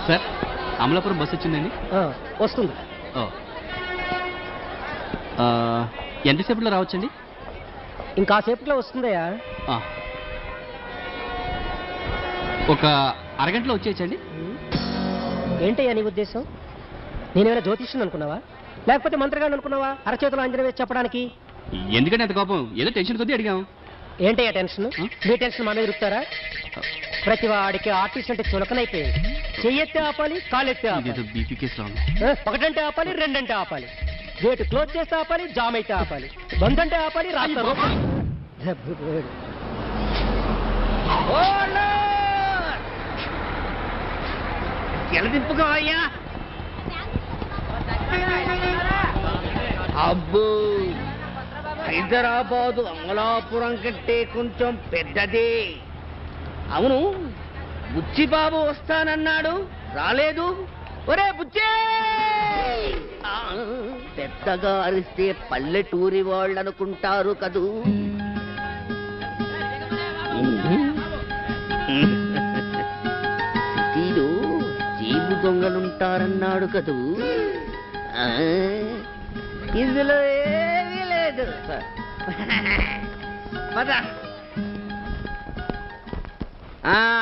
Sir Amalapuram bus వచ్చిందండి. వస్తుంది. ఎంతసేపట్లో రావచ్చండి? ఇంకాసేపట్లో వస్తుందయ్యా. ఒక అరగంటలో వచ్చేయచ్చండి. ఏంటయ్యా నీ ఉద్దేశం? నేనేమైనా జ్యోతిష్యం అనుకున్నావా, లేకపోతే మంత్రగాడు అనుకున్నావా అరచేతులు అంజన వేసి చెప్పడానికి? ఎందుకంటే అంత కోపం? ఏదో టెన్షన్ కొద్దీ అడిగాం. ఏంటయ్యా టెన్షన్? మీ టెన్షన్ మన ఇరుకుతారా? ప్రతి వాడికి ఆర్టిస్ట్ అంటే చులకనైపోయింది. చెయ్యెత్తే ఆపాలి, కాలెత్తే ఆపాలి. బీపీ కేసు ఒకటంటే ఆపాలి, రెండంటే ఆపాలి. గేటు క్లోజ్ చేస్తే ఆపాలి, జామ్ అయితే ఆపాలి. బంద్ అంటే ఆపాలి, రాస్తారు. ఎలదింపుకోవయ్యా. అబ్బో, హైదరాబాదు అమలాపురం కంటే కొంచెం పెద్దదే. అవును, బుచ్చిబాబు వస్తానన్నాడు, రాలేదు. ఒరే బుచ్చే! పెద్దగా అరిస్తే పల్లెటూరి వాళ్ళు అనుకుంటారు కదూ. సిటీలో జేబు దొంగలుంటారన్నాడు కదూ. ఇందులో ఏమీ లేదు. పద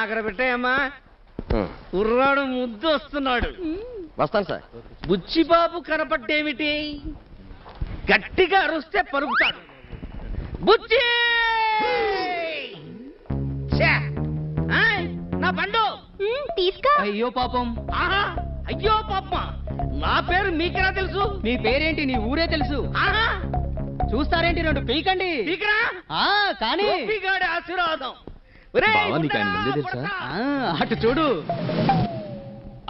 అక్కడ పెట్టాయమ్మా. కుర్రాడు ముద్దు వస్తున్నాడు. వస్తాను సార్. బుచ్చిబాబు కనపడ్డేమిటి? గట్టిగా అరుస్తే పలుకుతాడు. బుచ్చి! నా బండు తీసుకో. అయ్యో పాపం. ఆహా, అయ్యో పాప. నా పేరు మీకెలా తెలుసు? మీ పేరేంటి? నీ ఊరే తెలుసు. ఆహా, చూస్తారేంటి? రెండు పీకండి. మీకరా? కానీ గోపిగాడి ఆశీర్వాదం. బావా, నీకు ఆయన ముందే తెలుసా? అటు చూడు.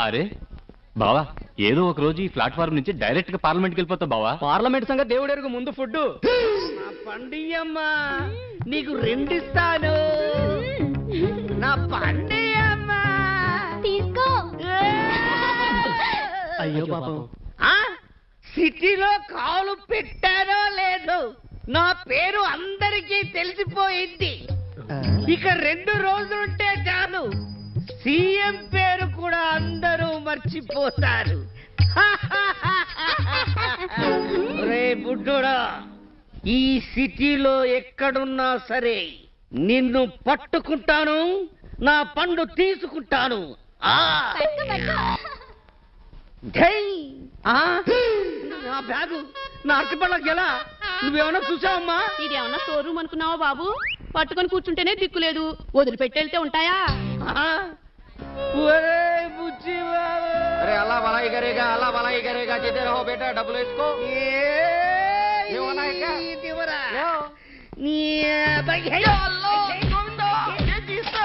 అరే బావా, ఏదో ఒక రోజు ఈ ప్లాట్ఫారం నుంచి డైరెక్ట్ గా పార్లమెంట్కి వెళ్ళిపోతావు బావా. పార్లమెంట్ సంగతి దేవుడు ఎరుగు, ముందు ఫుడ్. నా పండియమ్మా, నీకు రెండిస్తాను. నా పండియమ్మా తీసుకో. అయ్యో పాపం. సిటీలో కాలు పెట్టానో లేదు, నా పేరు అందరికీ తెలిసిపోయింది. ఇక 2 రోజులుంటే చాలు, సీఎం పేరు కూడా అందరూ మర్చిపోతారు. రే బుడ్డోడా, ఈ సిటీలో ఎక్కడున్నా సరే నిన్ను పట్టుకుంటాను, నా పండు తీసుకుంటాను. నా బ్యాగు, నా అరటిపళ్ళకి ఎలా? నువ్వేమన్నా చూసావమ్మా? ఇదేమన్నా స్టోర్ రూమ్ అనుకున్నావా బాబు? పట్టుకొని కూర్చుంటేనే దిక్కులేదు, వదిలిపెట్టేళ్తే ఉంటాయా? अरे अल्लाह भलाई करेगा, अल्लाह भलाई करेगा. जिधर हो बेटा डबल इसको. ये वाला है क्या? दिवरा. ये भाई है. अल्लाह गोविंदा. ये जीसा.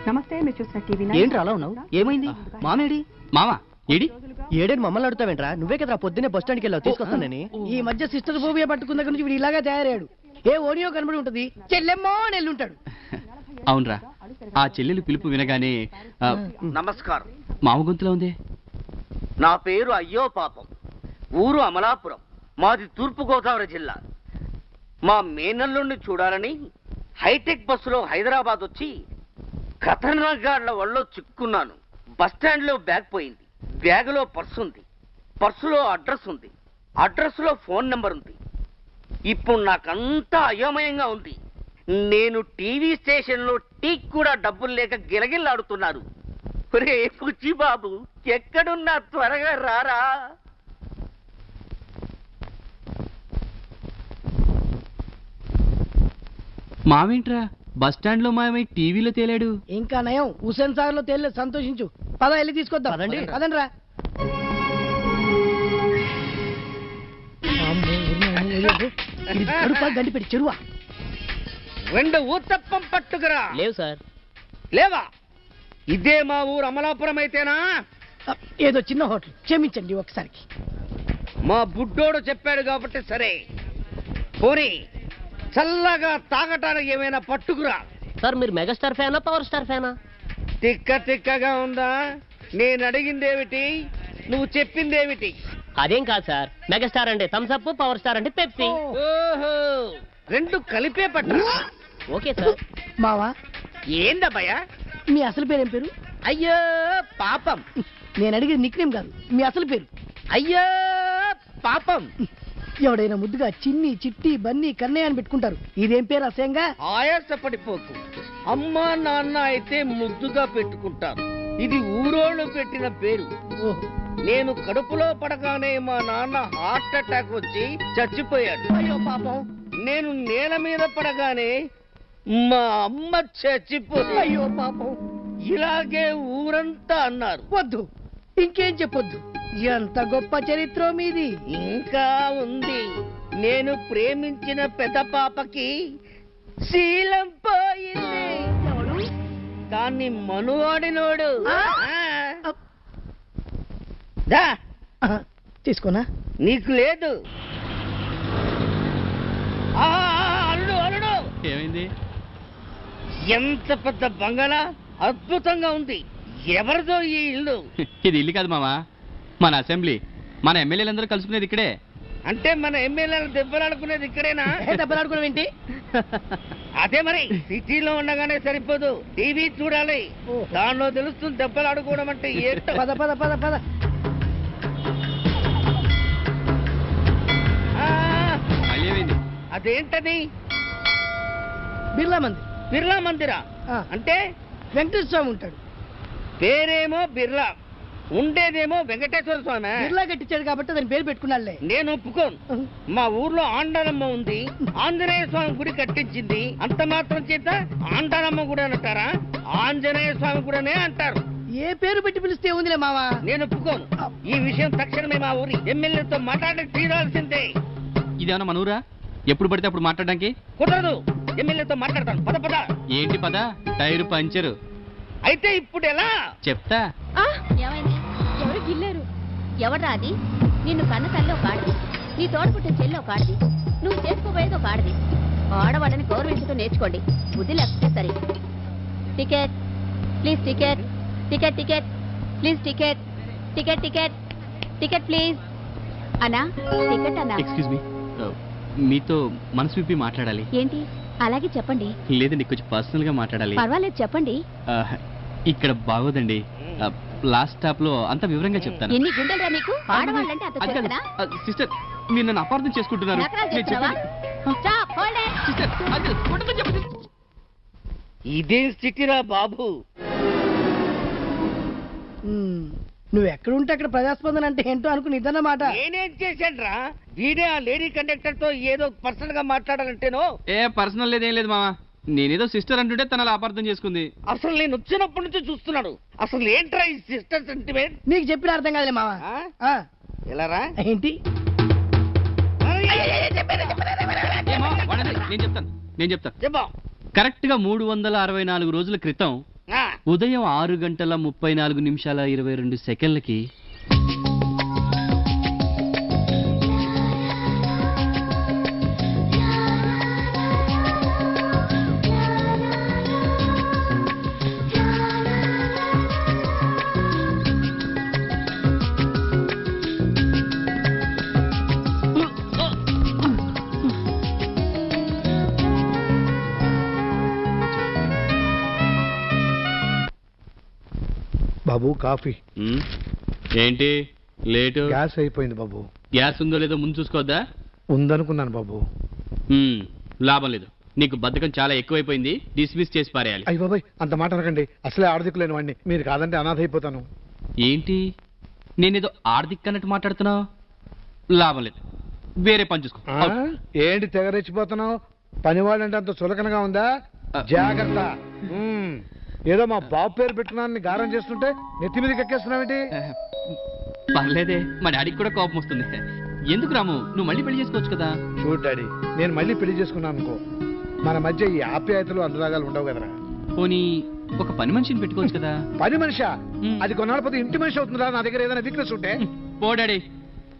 నమస్తే, మీరు చూసిన టీవీ. ఏంట్రా అలా ఉన్నావు? ఏమైంది? మామేడి? మామ ఏడి? ఏడేని మమ్మల్ని అడుగుతావేంట్రా? నువ్వే కదరా పొద్దున్నే బస్ స్టాండ్కి వెళ్ళావు, తీసుకొస్తానని. ఈ మధ్య సిస్టర్ ఫోబియా పట్టుకున్న దగ్గర నుంచి వీడు ఇలాగా తయారయ్యాడు. ఏ ఓడియో కనబడి ఉంటది, చెల్లెమ్మో అని వెళ్ళుంటాడు. అవునరా, ఆ చెల్లెలు పిలుపు వినగానే నమస్కారం. మామ గొంతులో ఉంది. నా పేరు అయ్యో పాపం, ఊరు అమలాపురం, మాది తూర్పు గోదావరి జిల్లా. మా మేనల్లుండి చూడాలని హైటెక్ బస్సులో హైదరాబాద్ వచ్చి ఖతర్నాగాడ్ల వల్లో చిక్కున్నాను. బస్టాండ్ లో బ్యాగ్ పోయింది, బ్యాగులో పర్సు ఉంది, పర్సులో అడ్రస్ ఉంది, అడ్రస్ లో ఫోన్ నెంబర్ ఉంది. ఇప్పుడు నాకంతా అయోమయంగా ఉంది. నేను టీవీ స్టేషన్ లో టీ కూడా డబ్బులు లేక గిలగిల్లాడుతున్నాను. రే బుచ్చిబాబు, ఎక్కడున్నా త్వరగా రారా. మామేంట్రా బస్ స్టాండ్ లో మామై టీవీలో తేలాడు? ఇంకా నయం, హుసేన్ సాగర్ లో తేలేదు, సంతోషించు. పద వెళ్ళి తీసుకొద్దాం. పదండి రా. గండి పెట్టి చెరువా. 2 ఊతప్పం పట్టుకురా. లేవు సార్. లేవా? ఇదే మా ఊరు అమలాపురం అయితేనా? ఏదో చిన్న హోటల్, క్షమించండి ఒకసారికి. మా బుడ్డోడు చెప్పాడు కాబట్టి సరే. పోనీ చల్లగా తాగటానికి ఏమైనా పట్టుకురా. సార్, మీరు మెగాస్టార్ ఫ్యానా, పవర్ స్టార్ ఫ్యానా? తిక్కగా ఉందా? నేను అడిగిందేమిటి, నువ్వు చెప్పిందేమిటి? అదేం కాదు సార్, మెగాస్టార్ అంటే థమ్స్ అప్, పవర్ స్టార్ అంటే పెప్సీ. ఓహో, 2 కలిపే పట్టరా? Okay sir. మావా ఏందబ్బయ్యా? మీ అసలు పేరేం పేరు? అయ్యో పాపం. నేను అడిగేది నిక్ నేమ్ కాదు, మీ అసలు పేరు. అయ్యో పాపం. ఎవడైనా ముద్దుగా చిన్ని చిట్టి బన్నీ కన్నయ్య అని పెట్టుకుంటారు. ఇదేం పేరు అసహ్యంగా? ఆయాసపడిపోకు. అమ్మా నాన్న అయితే ముద్దుగా పెట్టుకుంటారు. ఇది ఊరోళ్ళు పెట్టిన పేరు. ఓహో. నేను కడుపులో పడగానే మా నాన్న హార్ట్ అటాక్ వచ్చి చచ్చిపోయాడు. అయ్యో పాపం. నేను నేల మీద పడగానే మా అమ్మ చచ్చిపోయాడు. అయ్యో పాపం. ఇలాగే ఊరంతా అన్నారు. వద్దు, ఇంకేం చెప్పొద్దు. ఎంత గొప్ప చరిత్ర మీది. ఇంకా ఉంది. నేను ప్రేమించిన పెద్ద పాపకి శీలం పోయింది. దాన్ని మనువాడినోడు. దా, తీసుకోనా? నీకు లేదు. అల్లుడు అల్లుడు, ఏమైంది? ఎంత పెద్ద బంగళా, అద్భుతంగా ఉంది. ఎవరిదో ఈ ఇల్లు? ఇది ఇల్లు కాదు మావా, మన అసెంబ్లీ. మన ఎమ్మెల్యేలందరూ కలుసుకునేది ఇక్కడే. అంటే మన ఎమ్మెల్యేలు దెబ్బలాడుకునేది ఇక్కడేనా? దెబ్బలాడుకున్నావు ఏంటి? అదే మరి, సిటీలో ఉండగానే సరిపోదు, టీవీ చూడాలి. దానిలో తెలుస్తుంది దెబ్బలాడుకోవడం అంటే ఏంటో. పద పద పద పద. మళ్ళీ ఏమైంది? అదేంటది? బిర్లా మందిర్. బిర్లా మందిరా? అంటే వెంకటేశ్వర స్వామి ఉంటాడు. పేరేమో బిర్లా, ఉండేదేమో వెంకటేశ్వర స్వామి. బిర్లా కట్టించాడు కాబట్టి దాని పేరు పెట్టుకున్నాడులే. నేను ఒప్పుకోను. మా ఊర్లో ఆండాలమ్మ ఉంది, ఆంజనేయ స్వామి గుడి కట్టించింది. అంత మాత్రం చేత ఆండాలమ్మ గుడి అని అంటారా? ఆంజనేయ స్వామి గుడనే అంటారు. ఏ పేరు పెట్టి పిలిస్తే ఉందిలే మావా. నేను ఒప్పుకోను. ఈ విషయం తక్షణమే మా ఊరి ఎమ్మెల్యేతో మాట్లాడి తీరాల్సిందే. ఇదేమన్నా మన ఊరా? ఎప్పుడు పడితే అప్పుడు మాట్లాడడానికి కుదరదు. ఎమ్మెల్యేతో మాట్లాడతాను. పద పద. ఏంటి పద? టైరు పంచరు. అయితే ఇప్పుడు ఎలా చెప్తా. ఏమైంది? ఎవరు గిల్లారు? ఎవడ్రా అది? నిన్ను కన్న తల్లి ఒక ఆడది, నీ తోడపుట్టిన చెల్లి ఒక ఆడది, నువ్వు చేసుకోబోయేది ఒక ఆడది. ఆడవాళ్ళని గౌరవించడం నేర్చుకోండి, బుద్ధి లేకపోతే సరే. Ticket please, ticket ticket ticket please, ticket ticket ticket ticket please. అన్నా టికెట్ అన్నా. ఎక్స్క్యూజ్ మీ, మీతో మనసు విప్పి మాట్లాడాలి. ఏంటి? అలాగే చెప్పండి. లేదండి, కొంచెం పర్సనల్ గా మాట్లాడాలి. పర్వాలేదు చెప్పండి. ఇక్కడ బాగోదండి. లాస్ట్ స్టాప్ లో అంత వివరంగా చెప్తాను. ఎన్ని గుండెలరా నీకు? ఆడవాళ్ళంటే అంత చూడనా? సిస్టర్, మీరు నన్ను అపార్థం చేసుకుంటున్నారు. నకరాలు నేను చేస్తున్నావా? చెప్పేది- Stop, hold it. సిస్టర్, అది కొట్టొద్దని చెప్పండి. ఇదేం స్థితిరా బాబు? నువ్వు ఎక్కడుంటే అక్కడ ప్రజాస్పందన అంటే ఏంటో అనుకుని ఇదన్నమాట. నేనేం చేశానురా? వీడే ఆ లేడీ కండక్టర్ తో ఏదో పర్సనల్ గా మాట్లాడాలంటేనో. ఏ పర్సనల్ లేదేం లేదు మామ, నేనేదో సిస్టర్ అంటుంటే తన అలా అపార్థం చేసుకుంది. అసలు నేను వచ్చినప్పటి నుంచి చూస్తున్నాడు. అసలు ఏంట్రా ఈ సిస్టర్ సెంటిమెంట్? నీకు చెప్పిన అర్థం కాదులే మావా. ఎలారా? ఏంటి? ఏ మామ, వాడండి, నేను చెప్తాను. చెప్పా. కరెక్ట్ గా 364 రోజుల క్రితం ఉదయం 6:34:22 బాబు కాఫీ. ఏంటి లేటు? గ్యాస్ అయిపోయింది బాబు. గ్యాస్ ఉందో లేదో ముందు చూసుకోవద్దా? ఉందనుకున్నాను బాబు. లాభం లేదు, నీకు బద్ధకం చాలా ఎక్కువైపోయింది. డిస్మిస్ చేసి పారేయాలి. అయ్యి బాబాయ్, అంత మాట అనకండి. అసలే ఆర్థికలేని వాడిని. మీరు కాదంటే అనాథ అయిపోతాను. ఏంటి నేనేదో ఆర్థిక అన్నట్టు మాట్లాడుతున్నావు? లాభం లేదు, వేరే పని చూసుకో. ఏంటి తెగరెచ్చిపోతున్నావు? పనివాళ్ళంటే అంత చులకనగా ఉందా? జాగ్రత్త. ఏదో మా బాబు పేరు పెట్టుకున్నాను గారం చేస్తుంటే నెత్తి మీదకి ఎక్కేస్తున్నావేంటి? పర్లేదే, మా డాడీకి కూడా కోపం వస్తుంది. ఎందుకు రాము, నువ్వు మళ్ళీ పెళ్లి చేసుకోవచ్చు కదా. చూడు డాడీ, నేను మళ్ళీ పెళ్లి చేసుకున్నాను అనుకో, మన మధ్య ఈ ఆప్యాయతలు అనురాగాలు ఉండవు కదరా. పోనీ ఒక పని మనిషిని పెట్టుకోవచ్చు కదా. పని మనిషా? అది కొన్నాళ్ళ పోతే ఇంటి మనిషి అవుతుందా? నా దగ్గర ఏదైనా వీక్నెస్ ఉంటే. పో డాడీ,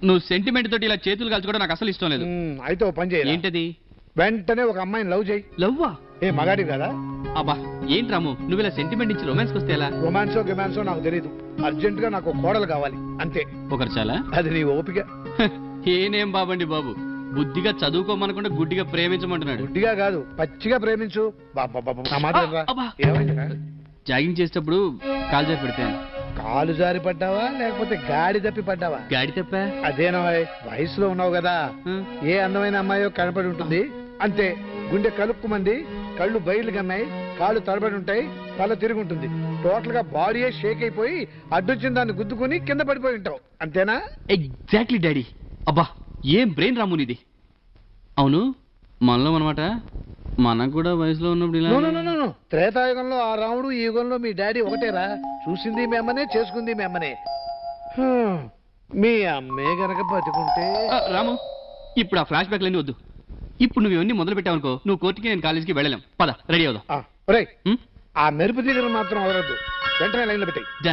నువ్వు సెంటిమెంట్ తోటి ఇలా చేతులు కాల్చుకోవడం నాకు అసలు ఇష్టం లేదు. అయితే ఓ పని చేయాలి. ఏంటది? వెంటనే ఒక అమ్మాయిని లవ్ చేయి. లవ్వా? ఏ మగాడి కదా? అబ్బా ఏంటి రాము, నువ్వు ఇలా సెంటిమెంట్ నుంచి రొమాన్స్ వస్తే ఎలా? రొమాన్సో గిమాన్సో నాకు తెలియదు. అర్జెంట్ గా నాకు కోడలు కావాలి అంతే. ఒకరు చాలా. అది నీ ఓపిక. ఏనేం బాబండి బాబు, బుద్ధిగా చదువుకోమనకుండా గుడ్డిగా ప్రేమించమంటున్నాడు. గుడ్డిగా కాదు, పచ్చిగా ప్రేమించు. నా మాట వినరా? అబ్బా. ఏమైందిరా? జాగింగ్ చేసేటప్పుడు కాలు జారి పడిపోయాను. కాలు జారి పడ్డావా లేకపోతే గాడి తప్పి పడ్డావా? గాడి తప్పా? అదేనో వయసులో ఉన్నావు కదా, ఏ అందమైన అమ్మాయో కనపడి ఉంటుంది అంతే. గుండె కలుక్కుమంది, కళ్ళు బయలు కన్నాయి, కాళ్ళు తడబడి ఉంటాయి, తల తిరుగుంటుంది. టోటల్ గా బాడీయే షేక్ అయిపోయి అడ్డొచ్చిన దాన్ని గుద్దుకుని కింద పడిపోయి ఉంటావు. అంతేనా? Exactly daddy. అబ్బా ఏం బ్రెయిన్ రామునిది. అవును మనలో అనమాట, మనకు కూడా వయసులో ఉన్నప్పుడు ఇలా. No, no, no, no, no. త్రేతాయుగంలో ఆ రాముడు, ఈ యుగంలో మీ డాడీ ఒకటేరా. చూసింది మీ అమ్మనే, చేసుకుంది మీ అమ్మనే. మీ అమ్మే గనక బతుకుంటే. రాము ఇప్పుడు ఆ ఫ్లాష్ బ్యాక్ లన్నీ వద్దు. ఇప్పుడు నువ్వు ఇవన్నీ మొదలు పెట్టావనుకో, నువ్వు కోర్టుకి నేను కాలేజీకి వెళ్ళలేం. పద రెడీ అవుదాం. ఒరేయ్, ఆ మెరుపు తీగను మాత్రం వదలద్దు. వెంటనే లైన్లో పెట్టాయి.